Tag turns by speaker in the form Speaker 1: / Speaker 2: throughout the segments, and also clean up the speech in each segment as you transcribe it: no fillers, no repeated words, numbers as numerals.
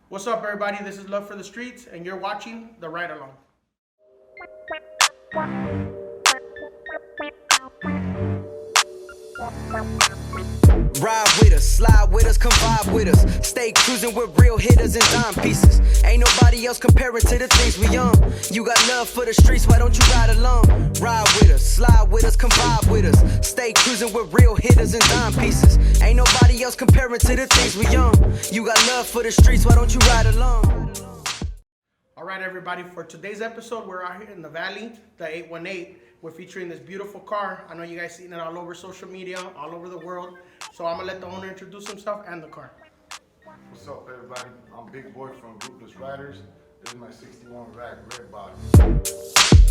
Speaker 1: What's up, everybody? This is Love for the Streets, and you're watching The Ride Along.
Speaker 2: Ride with us, slide with us, come vibe with us. Stay cruising with real hitters and dime pieces. Ain't nobody else comparing to the things we on. You got love for the streets, why don't you ride along? Ride with us, slide with us, come vibe with us. Stay cruising with real hitters and dime pieces. Ain't nobody else comparing to the things we on. You got love for the streets, why don't you ride along?
Speaker 1: All right, everybody, for today's episode, we're out here in the Valley, the 818. We're featuring this beautiful car. I know you guys seen it all over social media, all over the world. So I'm gonna let the owner introduce himself and the car.
Speaker 3: What's up, everybody? I'm Big Boy from Ruthless Riders. This is my 61 rack red body.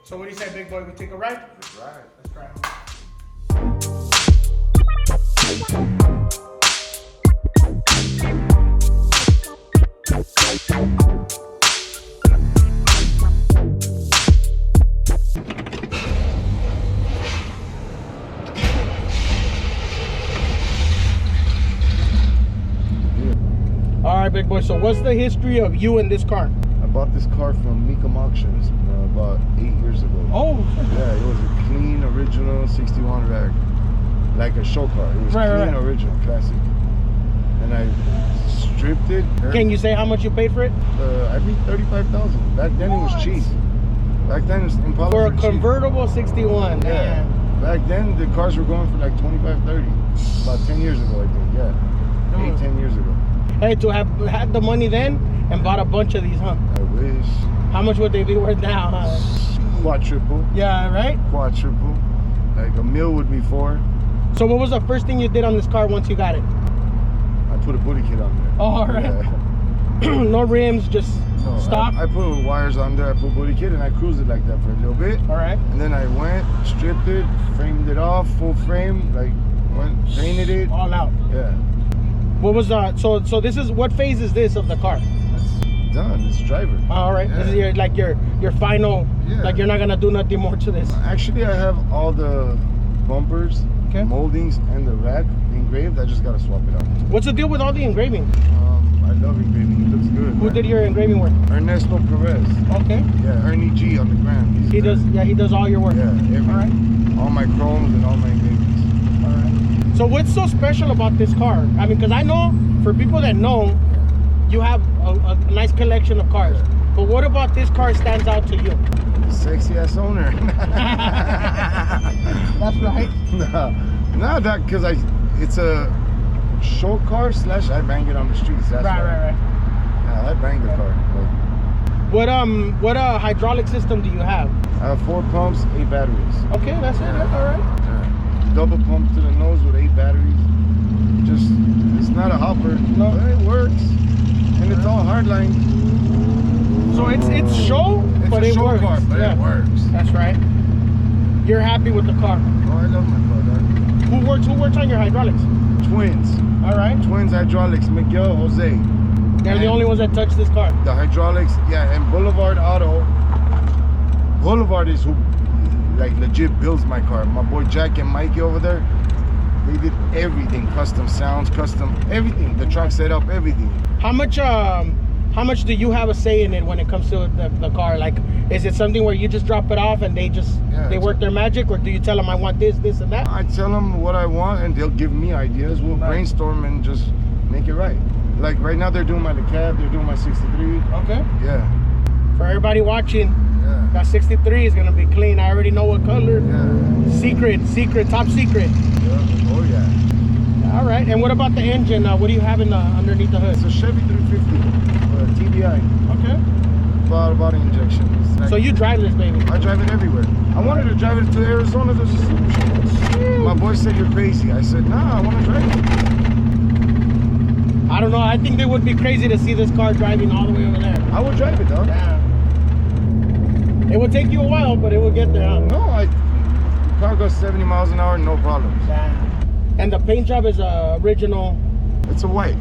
Speaker 1: So what do you say, Big Boy? We take a ride?
Speaker 3: Let's ride.
Speaker 1: Let's ride. All right, Big Boy. So what's the history of you and this car?
Speaker 3: I bought this car from Mecum Auctions about 8 years ago.
Speaker 1: Oh,
Speaker 3: Yeah, it was a clean, original 61 rack. Like a show car. It was clean, original, classic. And I stripped it.
Speaker 1: Can you say how much you paid for it?
Speaker 3: I paid $35,000. Back then it was cheap. Back then Impala
Speaker 1: For a
Speaker 3: were cheap.
Speaker 1: convertible 61.
Speaker 3: Yeah.
Speaker 1: Man.
Speaker 3: Back then the cars were going for like 25, 30. About 10 years ago, I think. Yeah. 8, 10 years ago.
Speaker 1: Hey, to have had the money then and bought a bunch of these, huh?
Speaker 3: I wish.
Speaker 1: How much would they be worth now, huh?
Speaker 3: Quadruple.
Speaker 1: Yeah, right?
Speaker 3: Quadruple. Like a mil would be 4.
Speaker 1: So what was the first thing you did on this car once you got it?
Speaker 3: I put a booty kit on there.
Speaker 1: Oh, all right.
Speaker 3: Yeah.
Speaker 1: No rims, just
Speaker 3: No,
Speaker 1: stock?
Speaker 3: I put wires on there. I put booty kit and I cruised it like that for a little bit.
Speaker 1: All right.
Speaker 3: And then I went, stripped it, framed it off, full frame, like went, painted it.
Speaker 1: All out.
Speaker 3: Yeah.
Speaker 1: What was so this is, what phase is this of the car?
Speaker 3: It's done. It's driver.
Speaker 1: All right.
Speaker 3: Yeah.
Speaker 1: This is your final,
Speaker 3: Yeah.
Speaker 1: like you're not gonna do nothing more to this.
Speaker 3: Actually, I have all the bumpers,
Speaker 1: Okay.
Speaker 3: moldings, and the rack engraved. I just gotta swap it out.
Speaker 1: What's the deal with all the engraving?
Speaker 3: I love engraving. It looks good.
Speaker 1: Who
Speaker 3: man.
Speaker 1: did your engraving work?
Speaker 3: Ernesto Perez.
Speaker 1: Okay.
Speaker 3: Yeah, Ernie G on the gram.
Speaker 1: He does all your work.
Speaker 3: Yeah,
Speaker 1: All right.
Speaker 3: all my chromes and all my engravings.
Speaker 1: All right. So what's so special about this car? I mean, because I know, for people that know, you have a nice collection of cars.
Speaker 3: Yeah.
Speaker 1: But what about this car stands out to you?
Speaker 3: Sexy ass owner.
Speaker 1: That's right.
Speaker 3: No, that because it's a show car / I bang it on the streets. That's
Speaker 1: Right.
Speaker 3: Yeah, I bang the car. Like,
Speaker 1: What hydraulic system do you have?
Speaker 3: I have 4 pumps, 8 batteries.
Speaker 1: Okay, that's it. That's all right.
Speaker 3: Yeah. Double pump to the nose with 8 batteries. Just, it's not a hopper.
Speaker 1: No.
Speaker 3: But it works, and it's all hardline.
Speaker 1: So it's show,
Speaker 3: It's
Speaker 1: but
Speaker 3: a
Speaker 1: it
Speaker 3: show
Speaker 1: works.
Speaker 3: car, but
Speaker 1: Yeah.
Speaker 3: it works.
Speaker 1: That's right. You're happy with the car.
Speaker 3: Oh, I love my car, dog.
Speaker 1: Who works on your hydraulics?
Speaker 3: Twins.
Speaker 1: All right.
Speaker 3: Twins hydraulics, Miguel, Jose.
Speaker 1: They're the only ones that touch this car.
Speaker 3: The hydraulics, yeah, and Boulevard Auto. Boulevard is who, like, legit builds my car. My boy Jack and Mikey over there, they did everything. Custom sounds, custom everything. The truck setup, everything.
Speaker 1: How much do you have a say in it when it comes to the car? Like, is it something where you just drop it off and they work their magic, or do you tell them I want this, this, and that?
Speaker 3: I tell them what I want, and they'll give me ideas. We'll brainstorm and just make it right. Like right now, they're doing my cab, they're doing my 63.
Speaker 1: Okay.
Speaker 3: Yeah.
Speaker 1: For everybody watching,
Speaker 3: Yeah.
Speaker 1: that 63 is gonna be clean. I already know what color.
Speaker 3: Yeah.
Speaker 1: Secret, top secret.
Speaker 3: Yeah. Oh yeah.
Speaker 1: All right. And what about the engine? What do you have underneath the hood?
Speaker 3: It's a Chevy 350, TDI.
Speaker 1: Okay.
Speaker 3: Body injection. It's like-
Speaker 1: So you drive this baby?
Speaker 3: I drive it everywhere. I wanted to drive it to Arizona. There's a super. My boy said you're crazy. I said, nah, I want to drive it.
Speaker 1: I don't know. I think they would be crazy to see this car driving all the way over there.
Speaker 3: I would drive it, dog.
Speaker 1: Yeah. It will take you a while, but it will get there, huh?
Speaker 3: No, the car goes 70 miles an hour, no problems.
Speaker 1: And the paint job is original.
Speaker 3: It's a white.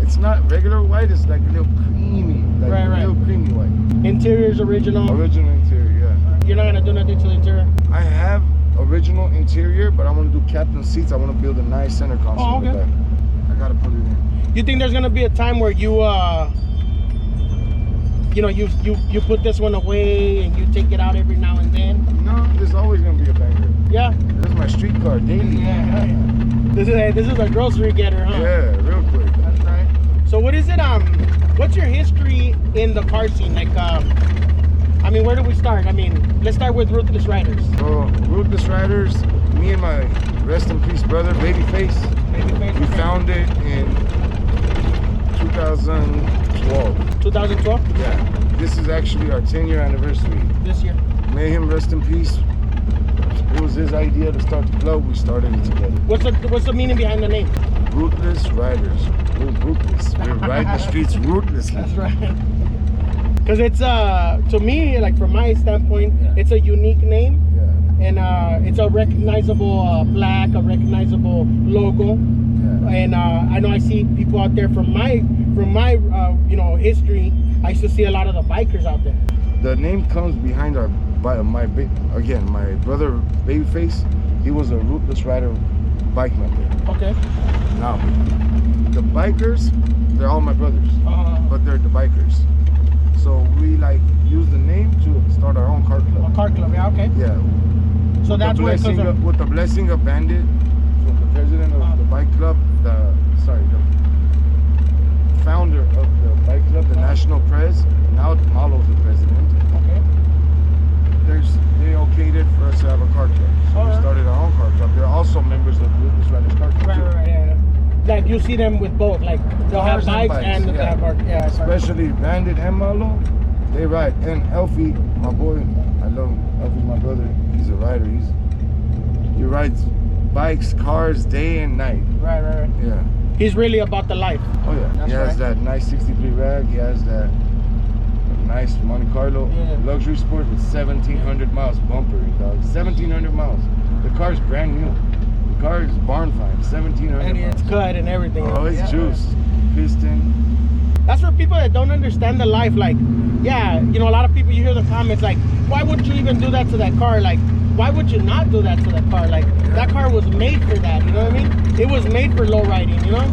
Speaker 3: It's not regular white. It's like a little creamy, like
Speaker 1: Right.
Speaker 3: a little creamy white.
Speaker 1: Interior's original.
Speaker 3: Original interior, yeah.
Speaker 1: You're not gonna do nothing to the interior.
Speaker 3: I have original interior, but I want to do captain seats. I want to build a nice center console.
Speaker 1: Oh, okay.
Speaker 3: in the back. I gotta put it in.
Speaker 1: You think there's gonna be a time where you you put this one away and you take it out every now and then?
Speaker 3: No, there's always gonna be a banger.
Speaker 1: Yeah.
Speaker 3: This is my street car daily.
Speaker 1: Yeah. This is a grocery getter, huh?
Speaker 3: Yeah, real quick.
Speaker 1: That's right. So what is it? What's your history in the car scene? Like, I mean, where do we start? I mean, let's start with Ruthless Riders.
Speaker 3: So Ruthless Riders, me and my rest in peace brother, Babyface, we found it in 2012.
Speaker 1: 2012?
Speaker 3: Yeah. This is actually our 10-year anniversary.
Speaker 1: This year.
Speaker 3: May him rest in peace. It was his idea to start the club. We started it together.
Speaker 1: What's the meaning behind the name?
Speaker 3: Ruthless Riders. We're ruthless. We're riding the streets ruthlessly.
Speaker 1: That's right. Because it's to me, like from my standpoint, it's a unique name.
Speaker 3: Yeah.
Speaker 1: And it's a recognizable plaque, a recognizable logo.
Speaker 3: Yeah.
Speaker 1: And I know I see people out there from my history. I used to see a lot of the bikers out there.
Speaker 3: The name comes behind my brother Babyface. He was a Ruthless Rider bike member.
Speaker 1: Okay.
Speaker 3: Now, the bikers, they're all my brothers, but they're the bikers. So we use the name to start our own car club.
Speaker 1: A car club, yeah, okay.
Speaker 3: Yeah.
Speaker 1: So
Speaker 3: with
Speaker 1: that's where it comes from.
Speaker 3: With the blessing of Bandit, from the president of the bike club, the founder of the bike club, the national pres. Now Malo's the president.
Speaker 1: Okay.
Speaker 3: They okayed it for us to have a car club. So we started our own car club. They're also members of Ruthless Riders car club too.
Speaker 1: Right, yeah. Like you see them with both, like they'll have bikes and they have cars. Yeah,
Speaker 3: especially Bandit and Malo, they ride. And Elfie, my boy, I love him. Elfie's my brother. He's a rider. He rides bikes, cars, day and night.
Speaker 1: Right.
Speaker 3: Yeah.
Speaker 1: He's really about the life.
Speaker 3: Oh yeah.
Speaker 1: That's
Speaker 3: he has that nice 63 rag. He has that nice Monte Carlo luxury sport with 1,700 miles bumper, dog. 1,700 miles. The car's brand new. The car is barn find. 1,700
Speaker 1: And
Speaker 3: miles.
Speaker 1: it's cut and everything.
Speaker 3: Oh, it's juice. Piston.
Speaker 1: That's for people that don't understand the life. Like, yeah, a lot of people, you hear the comments like, why would you even do that to that car? Like, why would you not do that to that car? Like, that car was made for that, you know what I mean? It was made for low riding, you know?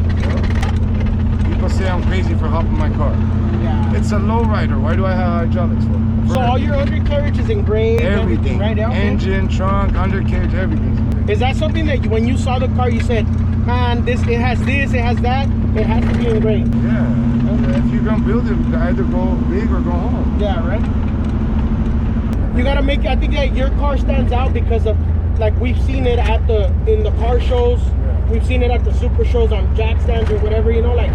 Speaker 3: People say I'm crazy for hopping my car.
Speaker 1: Yeah.
Speaker 3: It's a low rider. Why do I have hydraulics for?
Speaker 1: So all your undercarriage is engraved?
Speaker 3: Everything.
Speaker 1: Right? Okay.
Speaker 3: Engine, trunk, undercarriage, everything.
Speaker 1: Is that something that when you saw the car, you said, man, it has this, it has that, it has to be engraved?
Speaker 3: Yeah. If you're going to build it, either go big or go home.
Speaker 1: Yeah, right? You got to make it, I think that your car stands out because of, like, we've seen it in the car shows. Yeah. We've seen it at the super shows on jack stands or whatever, like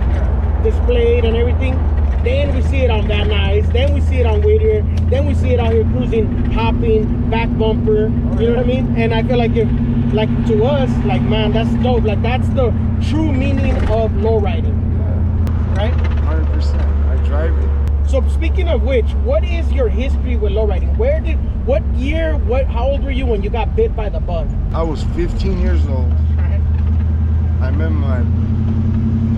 Speaker 1: displayed and everything. Then we see it on Van Nuys. Then we see it on Whittier. Then we see it out here cruising, hopping, back bumper. You know what I mean? And I feel like to us, like, man, that's dope. Like, that's the true meaning of low riding. Yeah. Right?
Speaker 3: 100%. I drive it.
Speaker 1: So speaking of which, what is your history with low riding? What year, how old were you when you got bit by the bug?
Speaker 3: I was 15 years old. I met my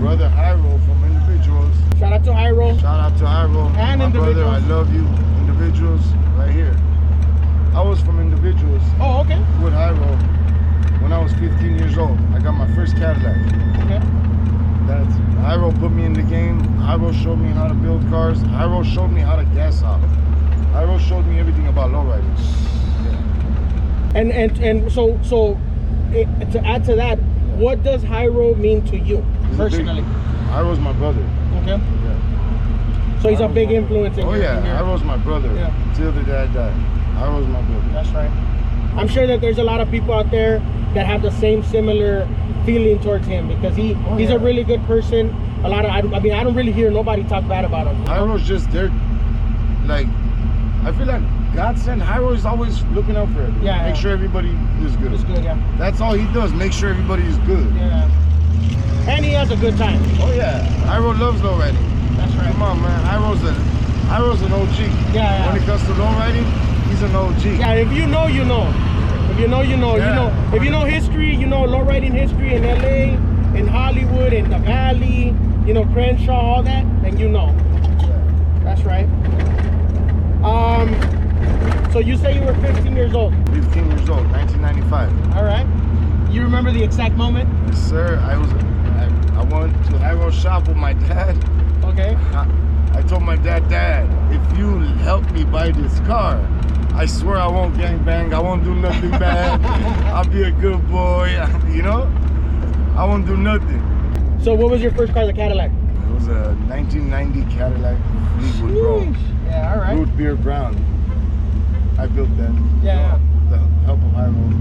Speaker 3: brother Hyro from Individuals.
Speaker 1: Shout out to Hyro.
Speaker 3: Shout out to Hyro.
Speaker 1: And
Speaker 3: my
Speaker 1: Individuals.
Speaker 3: Brother, I love you. Individuals, right here. I was from Individuals.
Speaker 1: Oh, okay.
Speaker 3: With Hyro. When I was 15 years old, I got my first Cadillac.
Speaker 1: Okay.
Speaker 3: Hyro put me in the game. Hyro showed me how to build cars. Hyro showed me how to gas hop. Hyro showed me everything about lowriding. Yeah.
Speaker 1: And so to add to that, what does Hyro mean to you personally?
Speaker 3: Hyro's my brother.
Speaker 1: Okay.
Speaker 3: Yeah.
Speaker 1: So he's a big influence in
Speaker 3: your life. Hyro's my brother. Yeah. Till the day I die. Hyro's my brother.
Speaker 1: That's right. I'm sure that there's a lot of people out there that have the similar feeling towards him because he's a really good person. I don't really hear nobody talk bad about him.
Speaker 3: Hyro's just there, like, I feel like God sent Hyro is always looking out for everybody.
Speaker 1: Yeah.
Speaker 3: Make sure everybody is good.
Speaker 1: It's good, yeah.
Speaker 3: That's all he does, make sure everybody is good.
Speaker 1: Yeah. And he has a good time.
Speaker 3: Oh yeah. Hyro loves lowriding.
Speaker 1: That's right.
Speaker 3: Come on, man. Hyro's Iro's an OG.
Speaker 1: Yeah.
Speaker 3: When it comes to lowriding, he's an OG.
Speaker 1: Yeah, if you know, you know. If you know, you know.
Speaker 3: Yeah.
Speaker 1: You know. If you know history, you know lowriding history in LA, in Hollywood, in the Valley, you know, Crenshaw, all that, then you know. That's right. So you say you were 15 years old?
Speaker 3: 15 years old, 1995.
Speaker 1: All right. You remember the exact moment?
Speaker 3: Yes, sir. I went to Arrow shop with my dad.
Speaker 1: Okay.
Speaker 3: I told my dad, Dad, if you help me buy this car, I swear I won't gangbang. I won't do nothing bad. I'll be a good boy. You know? I won't do nothing.
Speaker 1: So what was your first car, the Cadillac?
Speaker 3: It was a 1990 Cadillac Fleetwood, bro.
Speaker 1: Yeah, all right.
Speaker 3: Root beer brown. I built that.
Speaker 1: Yeah.
Speaker 3: With the help of Iroh.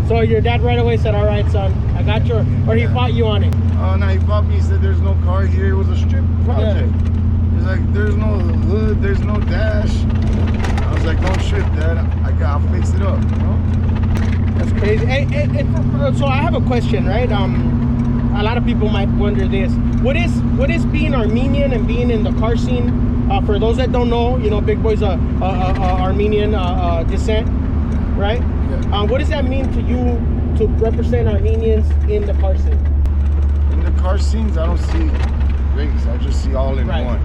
Speaker 1: So your dad right away said, all right, son, I got your, or he fought you on it?
Speaker 3: Oh, no, he fought me. He said there's no car here. It was a strip project. He's like, there's no hood, there's no dash. I was like, don't trip, Dad. I'll fix it up, you know?
Speaker 1: That's crazy. Hey, so I have a question, right? A lot of people might wonder this. What is being Armenian and being in the car scene? For those that don't know, you know, Big Boy's Armenian descent, right?
Speaker 3: Yeah.
Speaker 1: What does that mean to you to represent Armenians in the car scene?
Speaker 3: In the car scenes, I don't see race. I just see all in
Speaker 1: Right.
Speaker 3: one.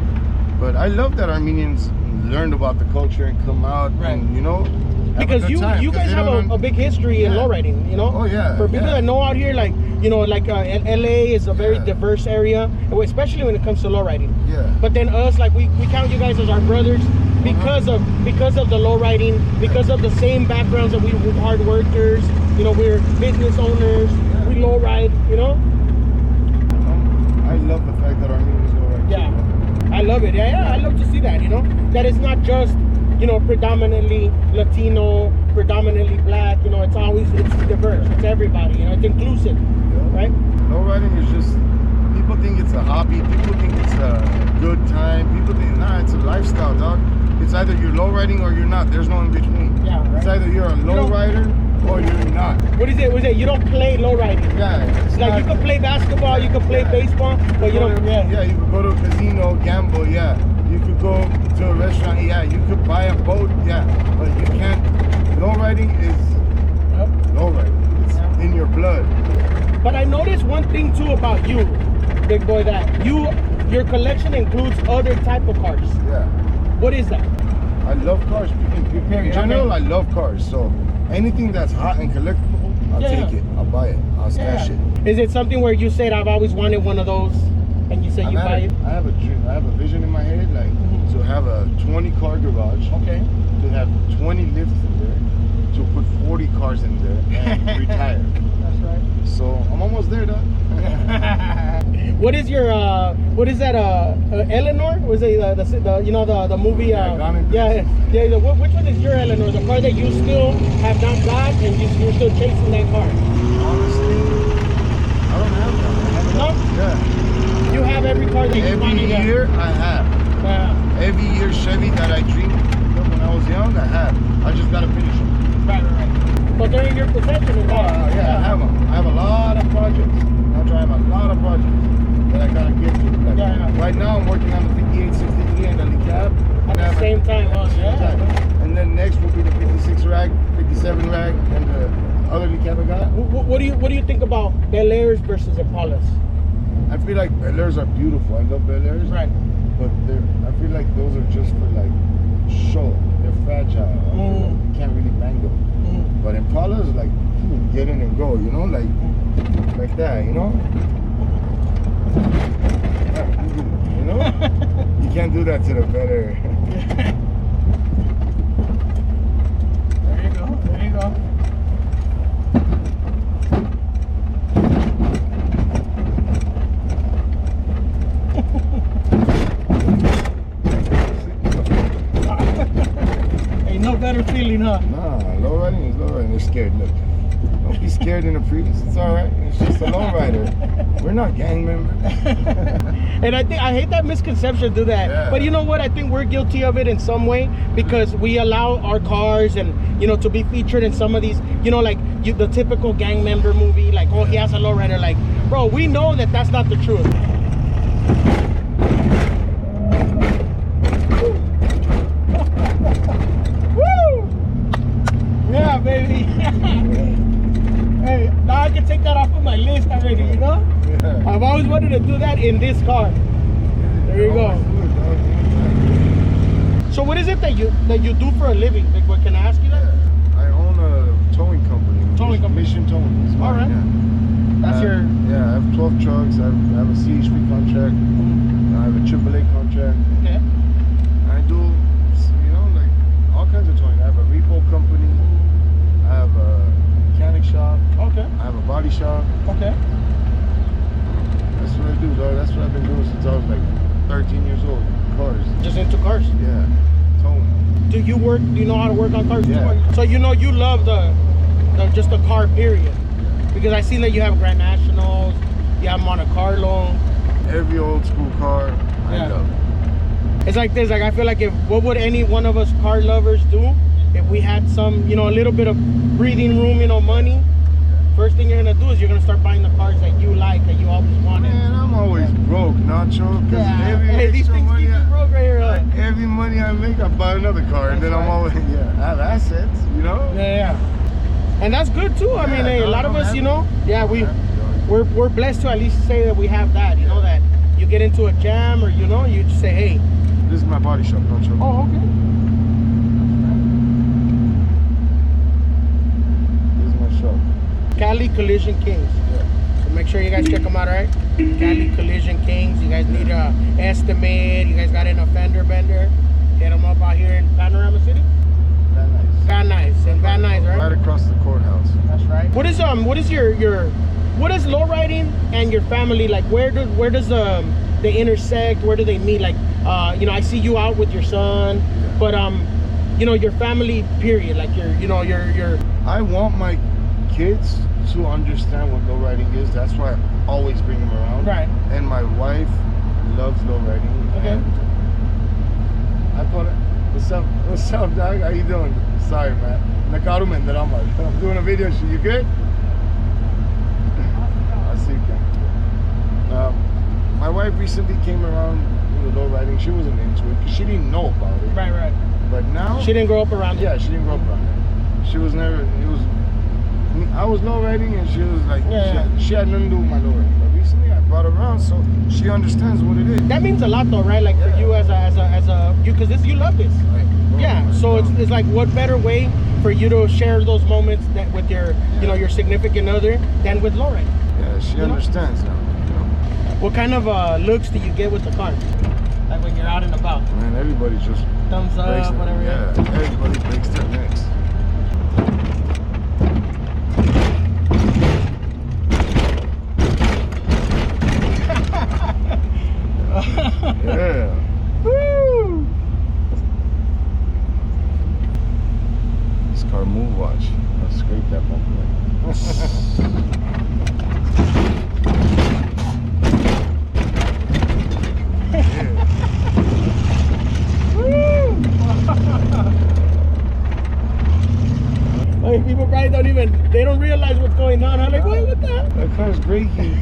Speaker 3: But I love that Armenians learned about the culture and come out and, you know, have
Speaker 1: Because
Speaker 3: a good time,
Speaker 1: you guys have a big history in lowriding, you know?
Speaker 3: Oh, yeah.
Speaker 1: For people that know out here, like, you know, like LA is a very diverse area, especially when it comes to lowriding.
Speaker 3: Yeah.
Speaker 1: But then us, like, we count you guys as our brothers because of the lowriding, because of the same backgrounds that we're hard workers, you know, we're business owners, we lowride, you know?
Speaker 3: I love the fact that Armenians go right
Speaker 1: Yeah.
Speaker 3: too.
Speaker 1: I love it. Yeah, I love to see that, you know? That it's not just, you know, predominantly Latino, predominantly black, you know, it's diverse, it's everybody, you know, it's inclusive, right?
Speaker 3: Lowriding is just, people think it's a hobby, people think it's a good time, people think, nah, it's a lifestyle, dog. It's either you're lowriding or you're not, there's no in between.
Speaker 1: Yeah, right.
Speaker 3: It's either you're a lowrider or you're not.
Speaker 1: What is it? You don't play lowriding.
Speaker 3: Yeah, it's
Speaker 1: Like
Speaker 3: not,
Speaker 1: you can play basketball, you can play baseball, but you don't.
Speaker 3: Yeah, you could go to a casino, gamble, yeah. You could go to a restaurant, yeah. You could buy a boat, yeah. But you can't. Lowriding is lowriding. It's in your blood.
Speaker 1: But I noticed one thing too about you, Big Boy, that your collection includes other type of cars.
Speaker 3: Yeah.
Speaker 1: What is that?
Speaker 3: I love cars. In general, I love cars. So anything that's hot and collectible, I'll take it. I'll buy it. I'll stash it.
Speaker 1: Is it something where you said, I've always wanted one of those, and you said you buy it?
Speaker 3: I have a dream. I have a vision in my head, like to have a 20-car garage.
Speaker 1: Okay.
Speaker 3: To have 20 lifts in there. To put 40 cars in there and retire.
Speaker 1: That's right.
Speaker 3: So I'm almost there, dog.
Speaker 1: What is your what is that Eleanor? Was it the you know the movie which one is your Eleanor? The car that you still have not got and you're still chasing that car?
Speaker 3: Honestly, I don't have that.
Speaker 1: No?
Speaker 3: Yeah.
Speaker 1: You have every car that you
Speaker 3: Every
Speaker 1: wanted.
Speaker 3: year I have. Every year Chevy that I dreamed of when I was young, I have. I just gotta finish them.
Speaker 1: Right. But they're in your possession.
Speaker 3: I have them. I have a lot of projects. I have a lot of projects that I gotta get to. Like, right now I'm working on the 5863 and the cab.
Speaker 1: At the same time,
Speaker 3: And then next will be the 56 rag, 57 rag, and the other cab I got.
Speaker 1: What do you think about Bel Airs versus Impalas?
Speaker 3: I feel like Bel Airs are beautiful. I love Bel Airs.
Speaker 1: Right.
Speaker 3: But I feel like those are just for like show. They're fragile. You can't really bang them. But Impala is like get in and go, you know, like that, you know. You know, you can't do that to the better.
Speaker 1: There you go. Ain't no better feeling, huh?
Speaker 3: Nah, lowriding is lowriding. They're scared. Look, don't be scared in a Prius. It's all right. It's just a lowrider. We're not gang members.
Speaker 1: And I hate that misconception to that.
Speaker 3: Yeah.
Speaker 1: But you know what? I think we're guilty of it in some way because we allow our cars and, you know, to be featured in some of these, you know, like the typical gang member movie, like, oh, he has a lowrider. Like, bro, we know that that's not the truth. twist already, you know?
Speaker 3: Yeah.
Speaker 1: I've always wanted to do that in this car. There you go. So what is it that you do for a living? Like, what, can I ask you that?
Speaker 3: I own a towing company.
Speaker 1: Towing company.
Speaker 3: Mission Towing. It's
Speaker 1: All right.
Speaker 3: mine, yeah.
Speaker 1: That's your...
Speaker 3: Yeah, I have 12 trucks. I have a CHP contract. I have a AAA contract.
Speaker 1: Okay.
Speaker 3: I do, you know, like all kinds of towing. I have a repo company. I have a mechanic shop.
Speaker 1: Okay.
Speaker 3: I have a body shop.
Speaker 1: Okay.
Speaker 3: That's what I do, dog. That's what I've been doing since I was like 13 years old. Cars.
Speaker 1: Just into cars.
Speaker 3: Yeah. Towing.
Speaker 1: Do you know how to work on cars?
Speaker 3: Yeah.
Speaker 1: Too? So you know you love the just the car period. Because I seen that you have Grand Nationals, you have Monte Carlo.
Speaker 3: Every old school car, I love.
Speaker 1: It's like this, like I feel like what would any one of us car lovers do if we had some, you know, a little bit of breathing room, you know, money? First thing you're gonna do is you're gonna start buying the cars that you like, that you always wanted.
Speaker 3: Man, I'm always broke, Nacho. Because
Speaker 1: these things keep you broke right here.
Speaker 3: Every money I make, I buy another car, and then I'm always I have assets, you know.
Speaker 1: Yeah. And that's good too. I mean, hey, a lot of us, you know, we're blessed to at least say that we have that. You know, that you get into a jam or you know, you just say, hey.
Speaker 3: This is my body shop, Nacho.
Speaker 1: Oh, okay.
Speaker 3: This is my shop.
Speaker 1: Cali Collision Kings.
Speaker 3: Yeah.
Speaker 1: So make sure you guys check them out, all right? Cali Collision Kings. You guys need a estimate. You guys got in a fender bender. Hit them up out here in Panorama City. Van Nuys and Van Nuys, right?
Speaker 3: Right across the courthouse.
Speaker 1: That's right. What is your what is lowriding and your family like? Where does they intersect? Where do they meet? Like, you know, I see you out with your son, but you know, your family period. Like your
Speaker 3: I want my kids to understand what lowriding is. That's why I always bring them around.
Speaker 1: Right.
Speaker 3: And my wife loves lowriding.
Speaker 1: Okay.
Speaker 3: And I put it. What's up, dog? How you doing? Sorry, man. I'm doing a video shoot. You good? I see you can. My wife recently came around with lowriding. She wasn't into it because she didn't know about it.
Speaker 1: Right.
Speaker 3: But now
Speaker 1: She didn't grow up around it.
Speaker 3: Yeah, she didn't grow up around it. She was never. I was lowriding and she was like, she had nothing to do with my lowriding. But recently I brought her around so she understands what it is.
Speaker 1: That means a lot though, right? Like for you as a you, because you love this.
Speaker 3: Right.
Speaker 1: Yeah. So it's like, what better way for you to share those moments that with your you know, your significant other than with lowriding?
Speaker 3: Yeah, she understands now. You know?
Speaker 1: What kind of looks do you get with the car? Like when you're out and about?
Speaker 3: Man, everybody just
Speaker 1: Thumbs
Speaker 3: breaks
Speaker 1: up, whatever.
Speaker 3: Yeah, everybody breaks their necks. Yeah.
Speaker 1: Woo!
Speaker 3: This car move watch. I'll scrape that bumper.
Speaker 1: Like, people probably they don't realize what's going on. I'm like, what the hell?
Speaker 3: That car's braking.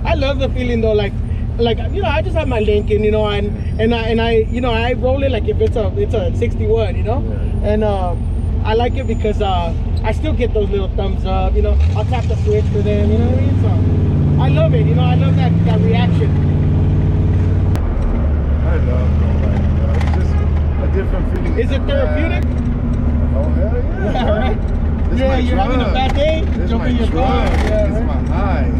Speaker 1: I love the feeling though, like you know, I just have my Lincoln, you know, and I you know, I roll it like if it's a 61, you know, and I like it because I still get those little thumbs up, you know. I'll tap the switch for them, you know what I mean? So I love it, you know. I love that reaction.
Speaker 3: I love lowriding. It's just a different feeling.
Speaker 1: Is it therapeutic?
Speaker 3: Oh hell yeah!
Speaker 1: Yeah, right.
Speaker 3: This
Speaker 1: Yeah,
Speaker 3: my
Speaker 1: you're
Speaker 3: drug.
Speaker 1: having a bad day.
Speaker 3: This
Speaker 1: Jump
Speaker 3: my
Speaker 1: in your
Speaker 3: drug.
Speaker 1: car. Yeah,
Speaker 3: This
Speaker 1: right.
Speaker 3: my high.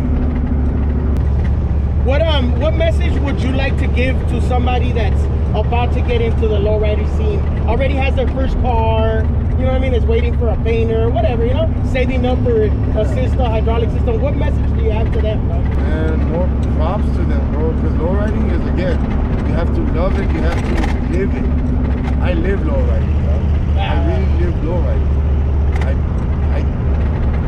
Speaker 1: What message would you like to give to somebody that's about to get into the lowrider scene? Already has their first car, you know what I mean? Is waiting for a painter, whatever, you know? Saving up for a system, hydraulic system. What message do you have to them, bro?
Speaker 3: And more props to them, bro. Because lowriding is, again, you have to love it. You have to live it. I live lowriding, bro. I really live lowriding.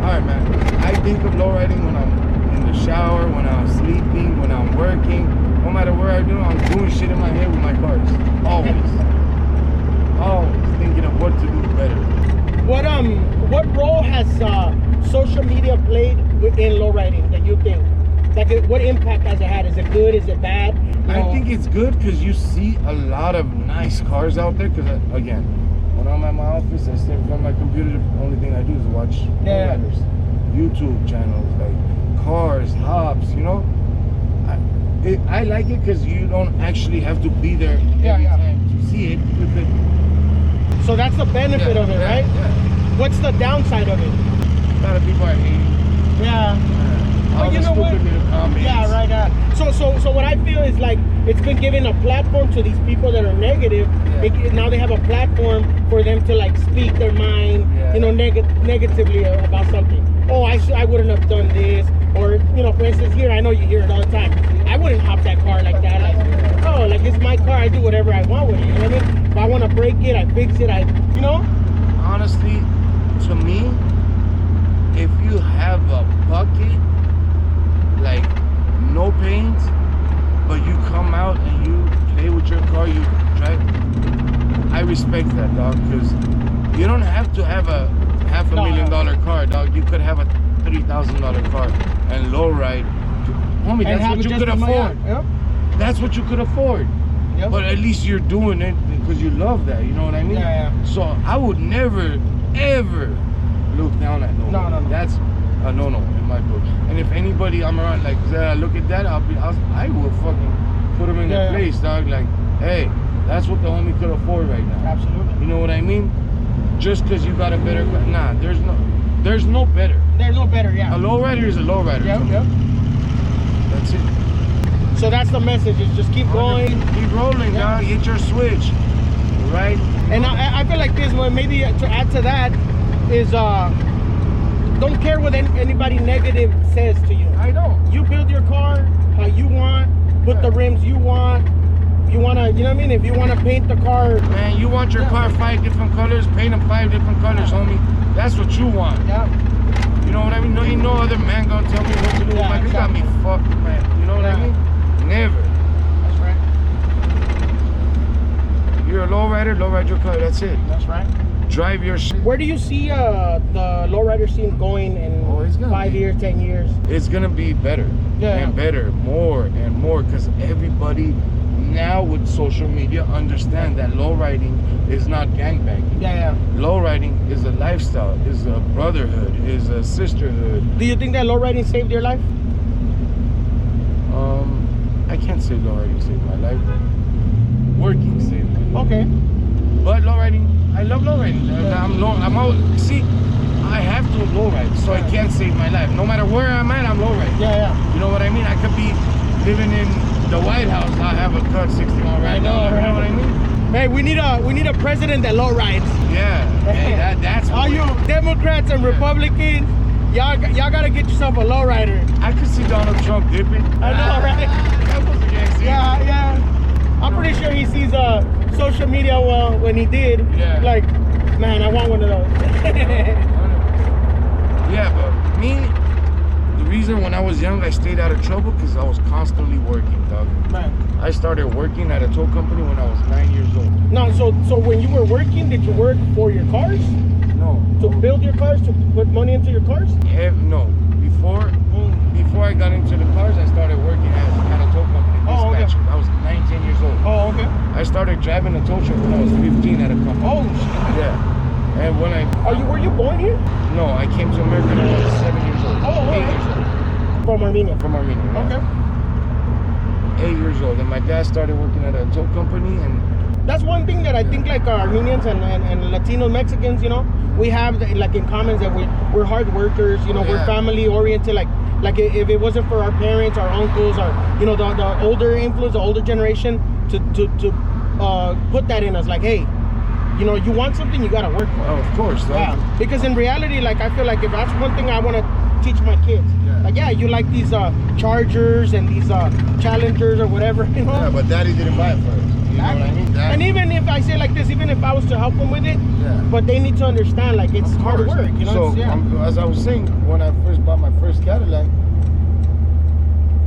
Speaker 3: All right, man. I think of lowriding when I'm in the shower, when I'm sleeping, when I'm working. No matter where I do, I'm doing shit in my head with my cars. Always. Always thinking of what to do better.
Speaker 1: What role has social media played in lowriding that you think? Like, what impact has it had? Is it good? Is it bad?
Speaker 3: I think it's good because you see a lot of nice cars out there. Because again, When I'm at my office, I stay in front of my computer. The only thing I do is watch lowriders, YouTube channels, like cars, hops. You know, I like it because you don't actually have to be there every time to see it. You could.
Speaker 1: So that's the benefit of it, right?
Speaker 3: Yeah.
Speaker 1: What's the downside of it?
Speaker 3: A lot of people are hating.
Speaker 1: Yeah.
Speaker 3: All
Speaker 1: you
Speaker 3: the
Speaker 1: know what?
Speaker 3: stupid little comments.
Speaker 1: Yeah, right. So what I feel is like it's been giving a platform to these people that are negative. Now they have a platform for them to like speak their mind, you know, negatively about something. Oh, I wouldn't have done this, or you know, for instance, here I know you hear it all the time. I wouldn't hop that car like that. Like, oh, like it's my car. I do whatever I want with it. You know what I mean? If I want to break it, I fix it. You know.
Speaker 3: Honestly, to me, if you have a bucket, like no paint, but you come out and you play with your car, you drive, I respect that, dog, because you don't have to have a $500,000 car, dog. You could have a $30,000 car and low ride. Homie, that's what you could afford.
Speaker 1: Yep.
Speaker 3: That's what you could afford.
Speaker 1: Yep.
Speaker 3: But at least you're doing it because you love that, you know what I mean?
Speaker 1: Yeah.
Speaker 3: So I would never, ever look down at no.
Speaker 1: No.
Speaker 3: That's a no-no in my book. And if anybody I'm around like, look at that, I will fucking put them in their place, dog. Like, hey, that's what the homie could afford right now.
Speaker 1: Absolutely.
Speaker 3: You know what I mean? Just because you got a better, nah, there's no better.
Speaker 1: There's no better, yeah.
Speaker 3: A lowrider is a lowrider.
Speaker 1: Yep.
Speaker 3: That's it.
Speaker 1: So that's the message, is just keep going.
Speaker 3: Keep rolling, dog. Hit your switch, right?
Speaker 1: And I feel like this, maybe to add to that, is don't care what anybody negative says to you.
Speaker 3: I don't.
Speaker 1: You build your car how you want, put the rims you want. You wanna, you know what I mean? If you wanna paint the car,
Speaker 3: man, you want your car 5 different colors, paint them 5 different colors, homie. That's what you want.
Speaker 1: Yeah.
Speaker 3: You know what I mean? No, ain't no other man gonna tell me what to do. Like, you got me fucked, man. You know what I mean? Never.
Speaker 1: That's right.
Speaker 3: You're a lowrider, lowride your car. That's it.
Speaker 1: That's right.
Speaker 3: Drive your shit.
Speaker 1: Where do you see the lowrider scene going in 5 years, 10 years?
Speaker 3: It's gonna be better and better, more and more, because everybody now with social media understand that lowriding is not gangbanging. Lowriding is a lifestyle, is a brotherhood, is a sisterhood.
Speaker 1: Do you think that lowriding saved your life?
Speaker 3: I can't say lowriding saved my life. Working saved my life.
Speaker 1: Okay.
Speaker 3: But lowriding, I love lowriding. See, I have to lowride, so I can't save my life. No matter where I'm at, I'm lowriding. You know what I mean? I could be living in the White House. I have a cut 60 mile right now. You know what I mean?
Speaker 1: Hey, we need a president that low rides.
Speaker 3: Yeah. Hey, that's
Speaker 1: all you Democrats and Republicans. Y'all gotta get yourself a low rider.
Speaker 3: I could see Donald Trump dipping.
Speaker 1: I know, right?
Speaker 3: That was against him.
Speaker 1: Yeah. I'm pretty sure he sees social media when he did.
Speaker 3: Yeah.
Speaker 1: Like, man, I want one of those.
Speaker 3: Yeah, but me, the reason when I was young I stayed out of trouble because I was constantly working, dog.
Speaker 1: Man.
Speaker 3: I started working at a tow company when I was 9 years old.
Speaker 1: No, so when you were working, did you work for your cars?
Speaker 3: No.
Speaker 1: To build your cars, to put money into your cars?
Speaker 3: No. Before I got into the cars, I started working at a tow company. Dispatcher. I was 19 years old.
Speaker 1: Oh, okay.
Speaker 3: I started driving a tow truck when I was 15 at a company.
Speaker 1: Oh, shit.
Speaker 3: Yeah. And when
Speaker 1: were you born here?
Speaker 3: No, I came to America when I was 7 years old.
Speaker 1: Oh,
Speaker 3: 8 years old.
Speaker 1: From Armenia?
Speaker 3: From Armenia, yeah.
Speaker 1: Okay.
Speaker 3: 8 years old. And my dad started working at a tow company, and
Speaker 1: that's one thing that I think like Armenians and Latino Mexicans, you know, we have like in common that we're hard workers, you know, we're family oriented. Like if it wasn't for our parents, our uncles, or you know the older influence, the older generation to put that in us, like, hey, you know, you want something, you gotta work for it.
Speaker 3: Oh, of course.
Speaker 1: Yeah. Because in reality, like I feel like if that's one thing I want to teach my kids, like you like these Chargers and these Challengers or whatever, you know.
Speaker 3: Yeah, but Daddy didn't buy it for us. You know what I mean?
Speaker 1: And even if I say like this, even if I was to help them with it, but they need to understand like it's hard work, you know.
Speaker 3: So as I was saying, when I first bought my first Cadillac,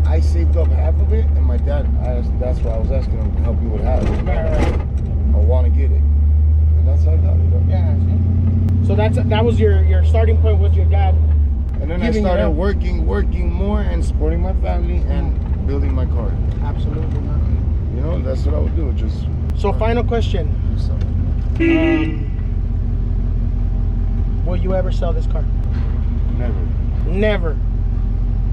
Speaker 3: I saved up half of it, and my dad, that's why I was asking him to help you with half. I want to get it, and that's how I got it.
Speaker 1: Yeah. So that was your starting point, was your dad.
Speaker 3: And then I started working more and supporting my family and building my car.
Speaker 1: Absolutely, man.
Speaker 3: You know, that's what I would do. Just
Speaker 1: so final question. will you ever sell this car?
Speaker 3: Never.
Speaker 1: Never.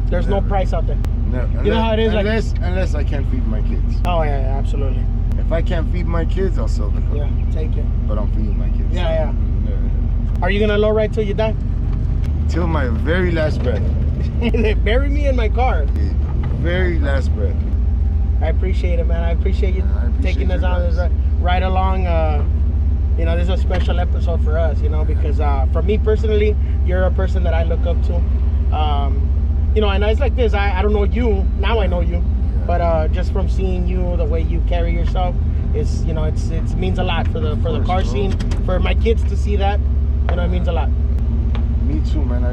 Speaker 1: There's no
Speaker 3: Never.
Speaker 1: price out there.
Speaker 3: Never.
Speaker 1: You know how it is,
Speaker 3: unless I can't feed my kids.
Speaker 1: Oh yeah, absolutely.
Speaker 3: If I can't feed my kids, I'll sell the car.
Speaker 1: Yeah, take it.
Speaker 3: But I'm feeding my kids.
Speaker 1: Yeah.
Speaker 3: Never.
Speaker 1: Are you gonna low ride till you die?
Speaker 3: Till my very last breath.
Speaker 1: Bury me in my car.
Speaker 3: Very last breath.
Speaker 1: I appreciate it, man. I appreciate you
Speaker 3: I appreciate
Speaker 1: taking us
Speaker 3: you
Speaker 1: on this
Speaker 3: guys.
Speaker 1: ride along. You know, this is a special episode for us, you know, because for me personally, you're a person that I look up to. You know, and it's like this. I don't know you. Now I know you. But just from seeing you, the way you carry yourself, it's, you know, it means a lot for the car scene. For my kids to see that, you know, it means a lot.
Speaker 3: Me too, man. I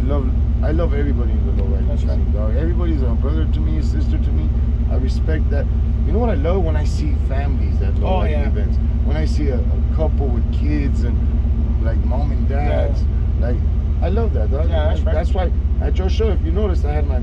Speaker 3: love everybody in the lowriding family, dog. Everybody's a brother to me, a sister to me. I respect that. You know what I love? When I see families at lowriding events. When I see a couple with kids and like mom and dads. Like, I love that, dog.
Speaker 1: Yeah, that's right.
Speaker 3: That's why at your show, if you noticed, I had my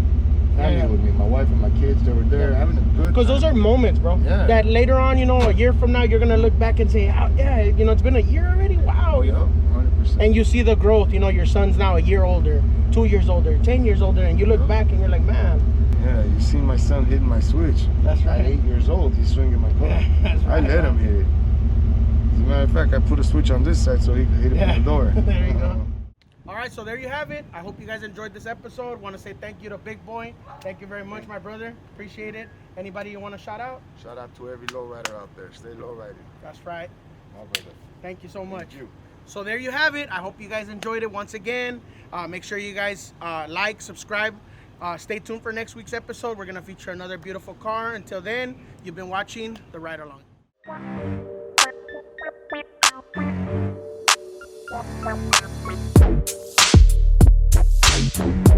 Speaker 3: family with me, my wife and my kids. They were there having a good time.
Speaker 1: Because those are moments, bro.
Speaker 3: Yeah.
Speaker 1: That later on, you know, a year from now, you're gonna look back and say, oh, yeah, you know, it's been a year already. Wow, you know.
Speaker 3: 100%.
Speaker 1: And you see the growth. You know, your son's now a year older, 2 years older, 10 years older, and you look back and you're like, man.
Speaker 3: Yeah, you see my son hitting my switch.
Speaker 1: That's right.
Speaker 3: At 8 years old, he's swinging my car.
Speaker 1: That's right.
Speaker 3: I let him hit it. As a matter of fact, I put a switch on this side so he could hit it from the door.
Speaker 1: There you go. All right, so there you have it. I hope you guys enjoyed this episode. Want to say thank you to Big Boy. Thank you very much, my brother. Appreciate it. Anybody you want to shout out?
Speaker 3: Shout out to every lowrider out there. Stay lowriding.
Speaker 1: That's right.
Speaker 3: My brother.
Speaker 1: Thank you so much.
Speaker 3: Thank you.
Speaker 1: So there you have it. I hope you guys enjoyed it once again. Make sure you guys like, subscribe. Stay tuned for next week's episode. We're going to feature another beautiful car. Until then, you've been watching The Ride Along.
Speaker 4: Thank you.